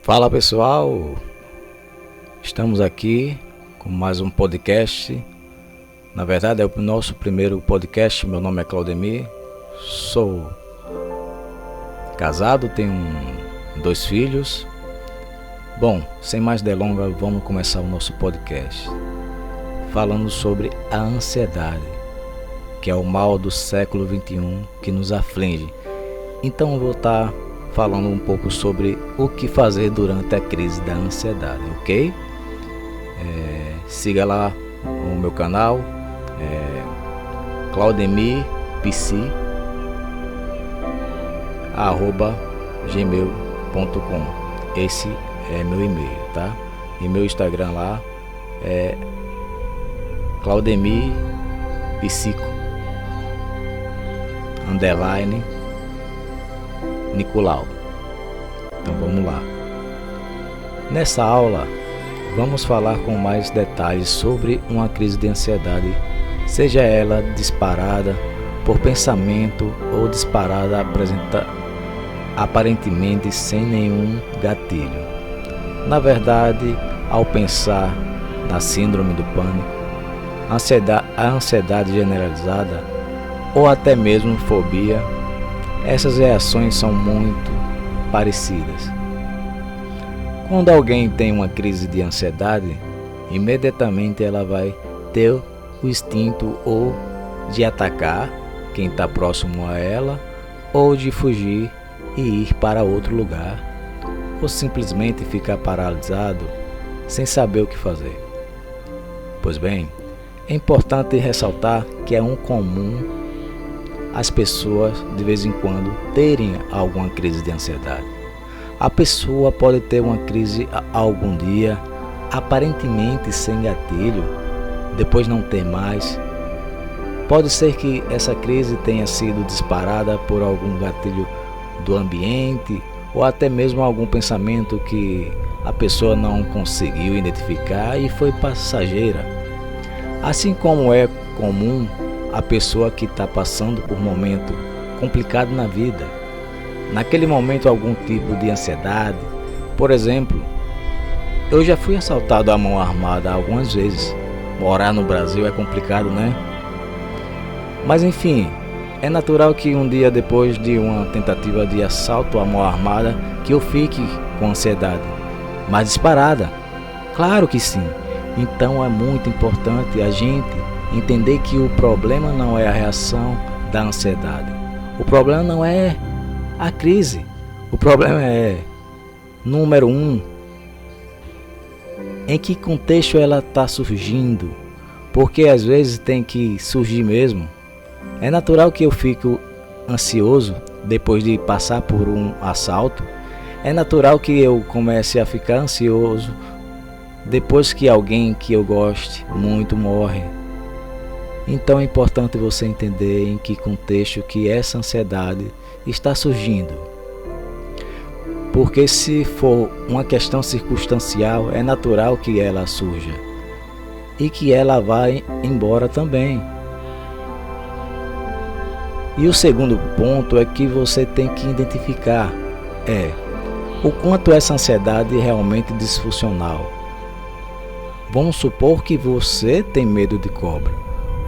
Fala pessoal, estamos aqui com mais um podcast. Na verdade é o nosso primeiro podcast. Meu nome é Claudemir, sou casado, tenho dois filhos. Bom, sem mais delongas, vamos começar o nosso podcast falando sobre a ansiedade, que é o mal do século XXI que nos aflige. Então eu vou estar falando um pouco sobre o que fazer durante a crise da ansiedade, ok? Siga lá o meu canal, Claudemir PC @gmail.com. Esse é meu e-mail, tá? E meu Instagram lá é Claudemir Psico _ Nicolau. Então vamos lá. Nessa aula vamos falar com mais detalhes sobre uma crise de ansiedade, seja ela disparada por pensamento ou disparada aparentemente sem nenhum gatilho. Na verdade, ao pensar na síndrome do pânico, a ansiedade generalizada ou até mesmo fobia, essas reações são muito parecidas. Quando alguém tem uma crise de ansiedade, imediatamente ela vai ter o instinto ou de atacar quem está próximo a ela, ou de fugir e ir para outro lugar, ou simplesmente ficar paralisado sem saber o que fazer. Pois bem, é importante ressaltar que é comum as pessoas de vez em quando terem alguma crise de ansiedade. A pessoa pode ter uma crise algum dia, aparentemente sem gatilho, depois não ter mais. Pode ser que essa crise tenha sido disparada por algum gatilho do ambiente ou até mesmo algum pensamento que a pessoa não conseguiu identificar e foi passageira. Assim como é comum a pessoa que está passando por um momento complicado na vida, naquele momento algum tipo de ansiedade. Por exemplo, eu já fui assaltado à mão armada algumas vezes. Morar no Brasil é complicado, né? Mas enfim, é natural que um dia depois de uma tentativa de assalto à mão armada que eu fique com ansiedade, mas disparada. Claro que sim. Então é muito importante a gente entender que o problema não é a reação da ansiedade. O problema não é a crise. O problema é, número 1, em que contexto ela está surgindo. Porque às vezes tem que surgir mesmo. É natural que eu fique ansioso depois de passar por um assalto. É natural que eu comece a ficar ansioso depois que alguém que eu goste muito morre. Então é importante você entender em que contexto que essa ansiedade está surgindo. Porque se for uma questão circunstancial, é natural que ela surja e que ela vá embora também. E o segundo ponto é que você tem que identificar o quanto essa ansiedade é realmente disfuncional. Vamos supor que você tem medo de cobra,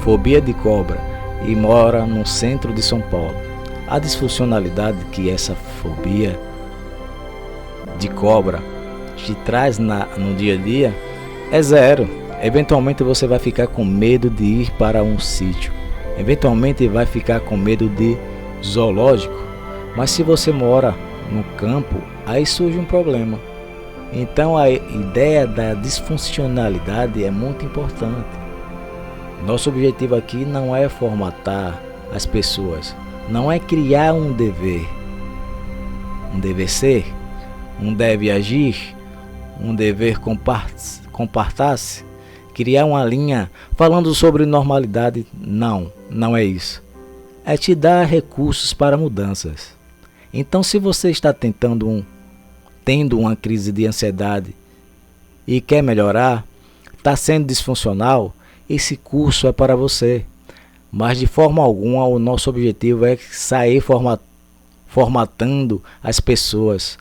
fobia de cobra e mora no centro de São Paulo. A disfuncionalidade que essa fobia de cobra te traz no dia a dia é zero. Eventualmente você vai ficar com medo de ir para um sítio, eventualmente vai ficar com medo de zoológico, mas se você mora no campo, aí surge um problema. Então a ideia da disfuncionalidade é muito importante. Nosso objetivo aqui não é formatar as pessoas, não é criar um dever ser, um deve agir, um dever comportar-se, criar uma linha falando sobre normalidade. Não é isso. É te dar recursos para mudanças. Então, se você está tendo uma crise de ansiedade e quer melhorar, está sendo disfuncional, esse curso é para você. Mas de forma alguma o nosso objetivo é sair formatando as pessoas.